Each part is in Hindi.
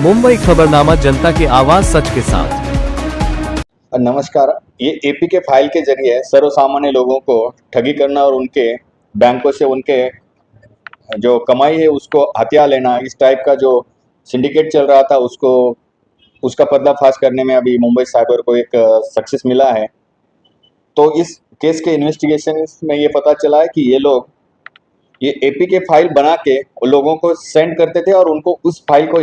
मुंबई खबरनामा, जनता की आवाज, सच के साथ। नमस्कार। ये एपी के फाइल के जरिए सर्वसामान्य लोगों को ठगी करना और उनके बैंकों से उनके जो कमाई है उसको हथिया लेना, इस टाइप का जो सिंडिकेट चल रहा था उसका पर्दाफाश करने में अभी मुंबई साइबर को एक सक्सेस मिला है। तो इस केस के इन्वेस्टिगेशन में ये पता चला है कि ये एपी के फाइल बना के लोगों को सेंड करते थे और उनको उस फाइल को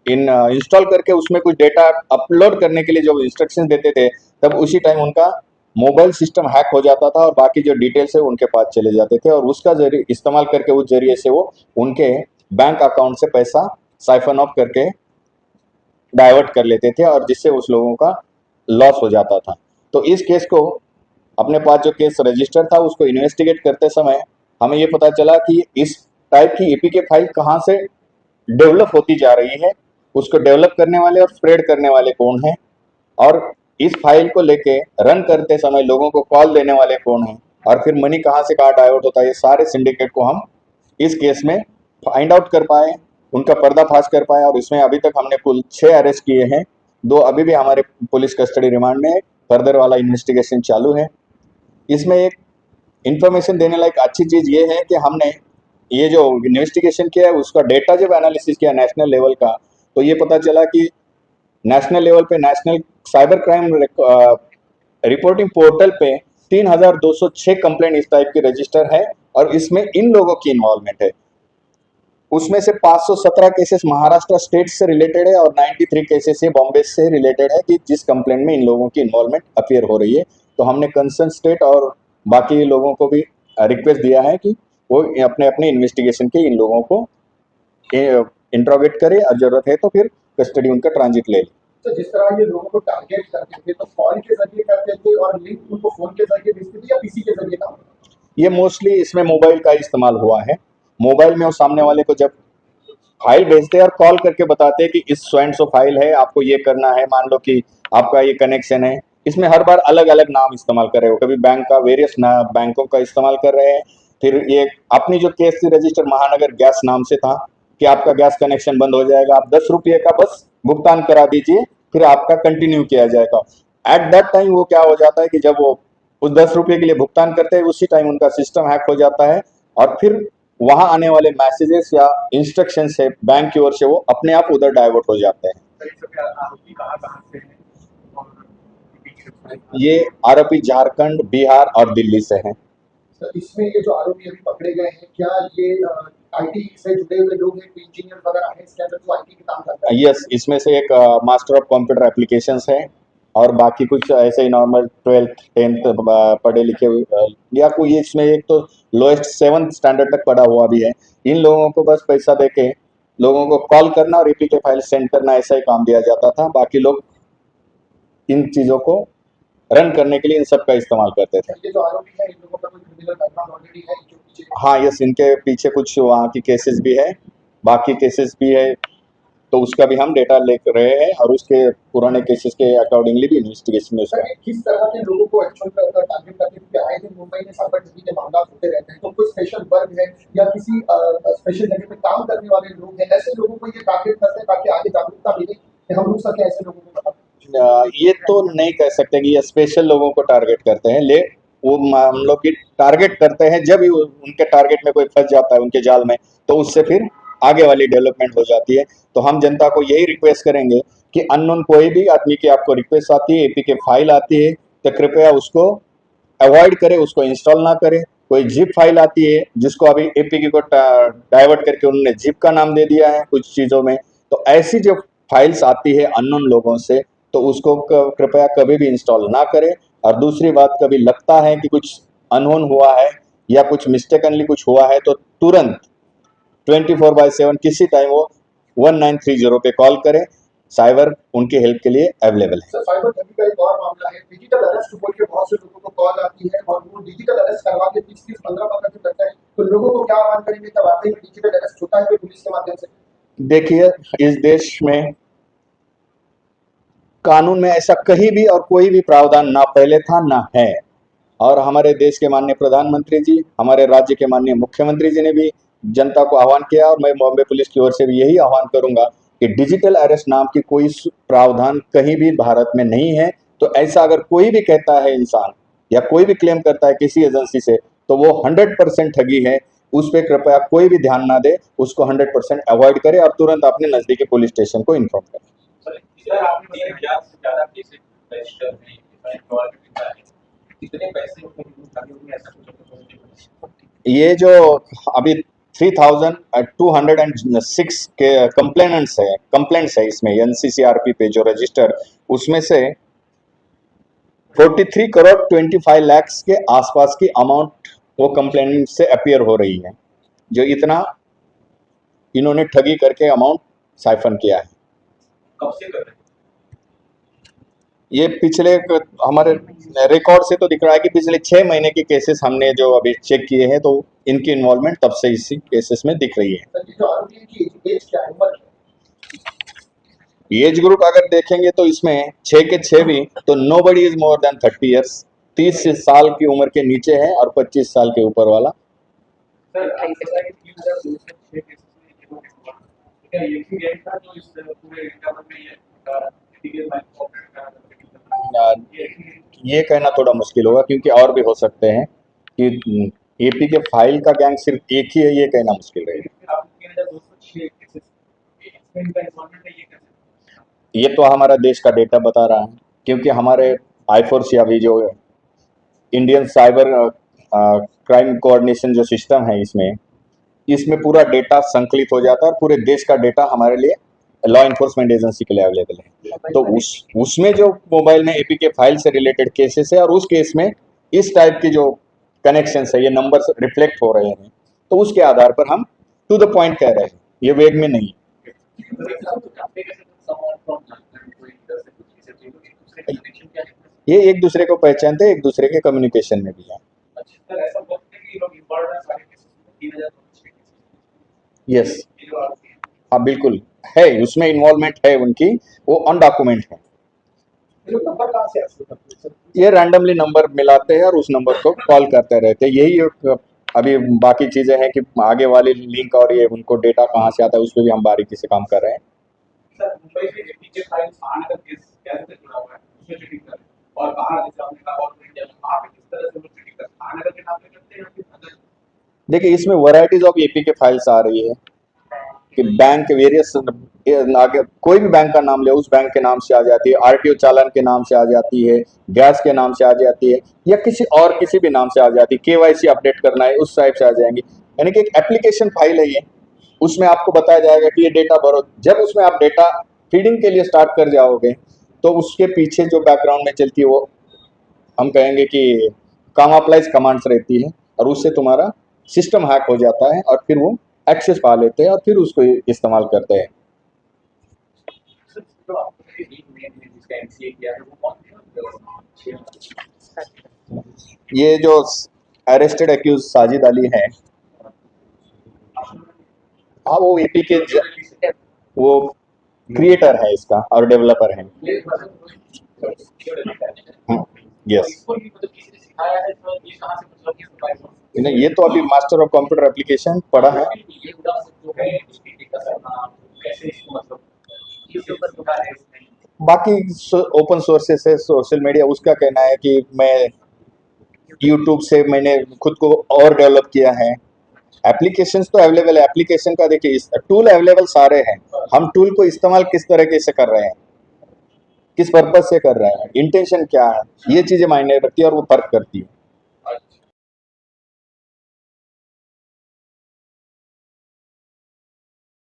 इंस्टॉल करके उसमें कुछ डेटा अपलोड करने के लिए जो इंस्ट्रक्शंस देते थे, तब उसी टाइम उनका मोबाइल सिस्टम हैक हो जाता था और बाकी जो डिटेल्स है उनके पास चले जाते थे और उसका जरिए इस्तेमाल करके उस जरिए से वो उनके बैंक अकाउंट से पैसा साइफन ऑफ करके डाइवर्ट कर लेते थे और जिससे उस लोगों का लॉस हो जाता था। तो इस केस को अपने पास जो केस रजिस्टर था उसको इन्वेस्टिगेट करते समय हमें ये पता चला कि इस टाइप की ईपी के फाइल कहाँ से डेवलप होती जा रही है, उसको डेवलप करने वाले और स्प्रेड करने वाले कौन हैं, और इस फाइल को लेके रन करते समय लोगों को कॉल देने वाले कौन हैं, और फिर मनी कहाँ से कहाँ डाइवर्ट होता है, ये सारे सिंडिकेट को हम इस केस में फाइंड आउट कर पाए, उनका पर्दाफाश कर पाए। और इसमें अभी तक हमने कुल 6 अरेस्ट किए हैं, 2 अभी भी हमारे पुलिस कस्टडी रिमांड में, फर्दर वाला इन्वेस्टिगेशन चालू है। इसमें एक इन्फॉर्मेशन देने लायक अच्छी चीज़ ये है कि हमने ये जो इन्वेस्टिगेशन किया है उसका डेटा जब एनालिसिस किया नेशनल लेवल का, तो ये पता चला कि नेशनल लेवल पे national cyber crime reporting portal पे 3206 कंप्लेंट इस टाइप की रजिस्टर है और इसमें इन लोगों की इन्वॉल्वमेंट है। उसमें से 517 केसेस महाराष्ट्र स्टेट से रिलेटेड है और 93 केसेस से बॉम्बे से रिलेटेड है कि जिस कंप्लेंट में इन लोगों की इन्वॉल्वमेंट अपीयर हो रही है। तो हमने कंसर्न स्टेट और बाकी लोगों को भी रिक्वेस्ट दिया है कि वो अपने अपने इन्वेस्टिगेशन के इन लोगों को इंट्रोगेट करे और जरूरत है तो फिर कस्टडी उनका ट्रांजिट ले ले। तो जिस तरह ये लोगों को टारगेट करते थे तो कॉल के जरिए करते थे और लिंक उनको फोन के जरिए भेजते थे या पीसी के जरिए काम? ये मोस्टली इसमें मोबाइल का इस्तेमाल हुआ है। मोबाइल में वो सामने वाले को जब फाइल भेजते हैं और कॉल करके बताते हैं कि इस सो एंड सो फाइल है, आपको ये करना है, मान लो कि आपका ये कनेक्शन है। इसमें हर बार अलग अलग नाम इस्तेमाल कर रहे हो, कभी बैंक का वेरियस बैंकों का इस्तेमाल कर रहे हैं। फिर ये अपनी जो केस थी रजिस्टर महानगर गैस नाम से था कि आपका गैस कनेक्शन बंद हो जाएगा, आप 10 रुपये का बस भुगतान करा दीजिए, फिर आपका कंटिन्यू किया जाएगा। एट दैट टाइम वो क्या हो जाता है कि जब वो उस 10 रुपये के लिए भुगतान करते हैं उसी टाइम उनका सिस्टम हैक हो जाता है और फिर वहां आने वाले मैसेजेस या इंस्ट्रक्शन से बैंक की ओर से वो अपने आप उधर डाइवर्ट हो जाते हैं। ये आरोपी झारखंड, बिहार और दिल्ली से हैं। इसमें ये जो आरोपी अभी पकड़े गए हैं, क्या ये आईटी से जुड़े हुए लोग हैं, इंजीनियर वगैरह हैं इसके अंदर जो आईटी का काम करता है? यस, इसमें से एक मास्टर ऑफ कंप्यूटर एप्लीकेशंस है और बाकी कुछ ऐसे ही नॉर्मल 12th 10th पढ़े लिखे या कोई इसमें एक तो लोएस्ट 7th स्टैंडर्ड तक पढ़ा हुआ भी है। इन लोगों को बस पैसा देके लोगों को कॉल करना और एपी के फाइल सेंड करना, ऐसा ही काम दिया जाता था। बाकी लोग इन चीज़ों को रन करने के लिए इन सब का इस्तेमाल करते थे। ये जो आरोपी है इन लोगों का कोई क्रिमिनल बैकग्राउंड ऑलरेडी है जो पीछे? हाँ, यस, इनके पीछे कुछ वहाँ की केसेस भी है, बाकी केसेस भी है, तो उसका भी हम डेटा ले रहे हैं और उसके पुराने केसेस के अकॉर्डिंगली भी इन्वेस्टिगेशन में उसका। किस तरह के लोगों को एक्चुअल टारगेट करते हैं? आए दिन मुंबई में साइबर ठगी के मामला होते रहते हैं, तो कोई स्पेशल वर्ग है या किसी स्पेशल जगह पे काम करने वाले लोग हैं, ऐसे लोगों को ये टारगेट करते हैं ताकि आगे जागरूकता मिले कि हम रुक सके ऐसे लोगों को? ये तो नहीं कह सकते कि ये स्पेशल लोगों को टारगेट करते हैं, वो मामलों की टारगेट करते हैं जब भी उनके टारगेट में कोई फंस जाता है उनके जाल में, तो उससे फिर आगे वाली डेवलपमेंट हो जाती है। तो हम जनता को यही रिक्वेस्ट करेंगे कि अननोन कोई भी आदमी की आपको रिक्वेस्ट आती है, एपी के फाइल आती है, तो कृपया उसको अवॉइड करें, उसको इंस्टॉल ना करें। कोई जिप फाइल आती है जिसको अभी एपी को डाइवर्ट करके उन्होंने जिप का नाम दे दिया है कुछ चीज़ों में, तो ऐसी जो फाइल्स आती है अननोन लोगों से, तो उसको कृपया कभी भी इंस्टॉल ना करें। और दूसरी बात, कभी लगता है कि कुछ अनहोन हुआ है या कुछ मिस्टेकनली कुछ हुआ है तो तुरंत 24/7 किसी टाइम वो 1930 पे कॉल करें, साइबर उनकी हेल्प के लिए अवेलेबल है। सर, साइबर ठगी का एक और मामला है, डिजिटल अरेस्ट बोल के बहुत से लोगों को कॉल आती है और वो डिजिटल अरेस्ट करवा के 30-30, 15-15 दिन लगता है, तो लोगों को क्या आह्वान करेंगे कि वाकई में डिजिटल अरेस्ट होता है पुलिस के माध्यम से? देखिए, इस देश में कानून में ऐसा कहीं भी और कोई भी प्रावधान ना पहले था ना है, और हमारे देश के माननीय प्रधानमंत्री जी, हमारे राज्य के माननीय मुख्यमंत्री जी ने भी जनता को आह्वान किया और मैं बॉम्बे पुलिस की ओर से भी यही आह्वान करूंगा कि डिजिटल अरेस्ट नाम की कोई प्रावधान कहीं भी भारत में नहीं है। तो ऐसा अगर कोई भी कहता है इंसान या कोई भी क्लेम करता है किसी एजेंसी से, तो वो 100% ठगी है। उस पर कृपया कोई भी ध्यान ना दे, उसको 100% अवॉइड करे और तुरंत अपने नजदीकी पुलिस स्टेशन को इन्फॉर्म करें। सर आपने बताया 1000 से ज्यादा केसेस रजिस्टर हैं, फ्रॉड का है, कितने पैसे होंगे ऐसा कुछ? ये जो अभी 3206 के कंप्लेंट्स है इसमें एनसीसीआरपी पे जो रजिस्टर, उसमें से 43 करोड़ 25 लाख के आसपास की अमाउंट वो कंप्लेंट से अपीयर हो रही है, जो इतना इन्होंने ठगी करके अमाउंट साइफन किया है। कब से कर रहे हैं? ये पिछले हमारे रिकॉर्ड से तो दिख रहा है कि पिछले 6 महीने के केसेस हमने जो अभी चेक किए हैं, तो इनकी इन्वॉल्वमेंट तब से इसी केसेस में दिख रही है। सर ये जो आरोपी है की एज क्या है, उम्र क्या है? एज ग्रुप अगर देखेंगे तो इसमें 6 के 6 भी, तो nobody is more than 30 years, 30 साल की उम्र के नीचे है और 25 साल के ऊपर वाला। सर ऐसा है कि 3206 केसेस में ये लोग क्या एक ही गैंग था जो इस पूरे इंडिया में ये लीगल लाइन ऑपरेट कर रहा ये कहना थोड़ा मुश्किल होगा, क्योंकि और भी हो सकते हैं कि एपी के फाइल का गैंग सिर्फ एक ही है, ये कहना मुश्किल रहेगा। आप 3206 केसेस इसमें इनका इन्वॉल्वमेंट है, ये कैसे? ये तो हमारा देश का डेटा बता रहा है, क्योंकि हमारे आईफोर्स या भी जो इंडियन साइबर क्राइम कोऑर्डिनेशन जो सिस्टम है, इसमें पूरा डेटा संकलित हो जाता है और पूरे देश का डेटा हमारे लिए लॉ इन्फोर्समेंट एजेंसी के लिए अवेलेबल है। तो उसमें जो मोबाइल में एपी के फाइल से रिलेटेड केसेस है और उस केस में इस टाइप की जो कनेक्शन है, ये नंबर्स रिफ्लेक्ट हो रहे हैं, तो उसके आधार पर हम टू द पॉइंट कह रहे हैं, ये वेग में नहीं। ये एक दूसरे को पहचानते, एक दूसरे के कम्युनिकेशन में भी है। यस, हाँ बिल्कुल है, उसमें इन्वॉल्वमेंट है उनकी, वो अनडॉक्यूमेंट है। ये जो नंबर कहाँ से आते हैं? ये रैंडमली नंबर मिलाते हैं और उस नंबर को कॉल करते रहते हैं। यही एक अभी बाकी चीजें हैं कि आगे वाली लिंक और ये उनको डेटा कहाँ से आता है, उस पर भी हम बारीकी से काम कर रहे हैं। सर मुंबई से एपी के फाइल्स आने का केस कैसे जुड़ा हुआ है, उसमें चीटिंग कर रहे हैं, और बाहर जैसे आपने कहा ऑल इंडिया में वहाँ पे किस तरह से वो चीटिंग करते हैं, आने का के नाम पे करते हैं या फिर अदर? देखिए, इसमें वैरायटीज ऑफ एपी के फाइल्स आ रही है कि बैंक वेरियस, आगे कोई भी बैंक का नाम ले, उस बैंक के नाम से आ जाती है, आरटीओ चालान के नाम से आ जाती है, गैस के नाम से आ जाती है, या किसी भी नाम से आ जाती है, केवाईसी अपडेट करना है उस टाइप से आ जाएंगी। यानी कि एक एप्लीकेशन फाइल है ये, उसमें आपको बताया जाएगा कि ये डेटा भरो। जब उसमें आप डेटा फीडिंग के लिए स्टार्ट कर जाओगे, तो उसके पीछे जो बैकग्राउंड में चलती है वो हम कहेंगे कि कामाप्लाइज कमांड्स रहती है, और उससे तुम्हारा सिस्टम हैक हो जाता है और फिर वो एक्सेस पा लेते हैं और फिर उसको इस्तेमाल करते हैं। तो आपने जिसका एमसीए किया है वो कौन थे? ये जो अरेस्टेड एक्यूज साजिद अली है, हाँ वो एपी के वो क्रिएटर है इसका और डेवलपर है। यस, नहीं ये तो अभी मास्टर ऑफ कंप्यूटर एप्लीकेशन पढ़ा है। बाकी ओपन सोर्सेस है, सोशल मीडिया, उसका कहना है कि मैं यूट्यूब से मैंने खुद को और डेवलप किया है। एप्लीकेशंस तो अवेलेबल है, एप्लीकेशन का देखिए टूल अवेलेबल सारे हैं, हम टूल को इस्तेमाल किस तरीके से कर रहे हैं, किस पर्पज से कर रहे हैं, इंटेंशन क्या है, ये चीजें मायने रखती है और वो फर्क करती है।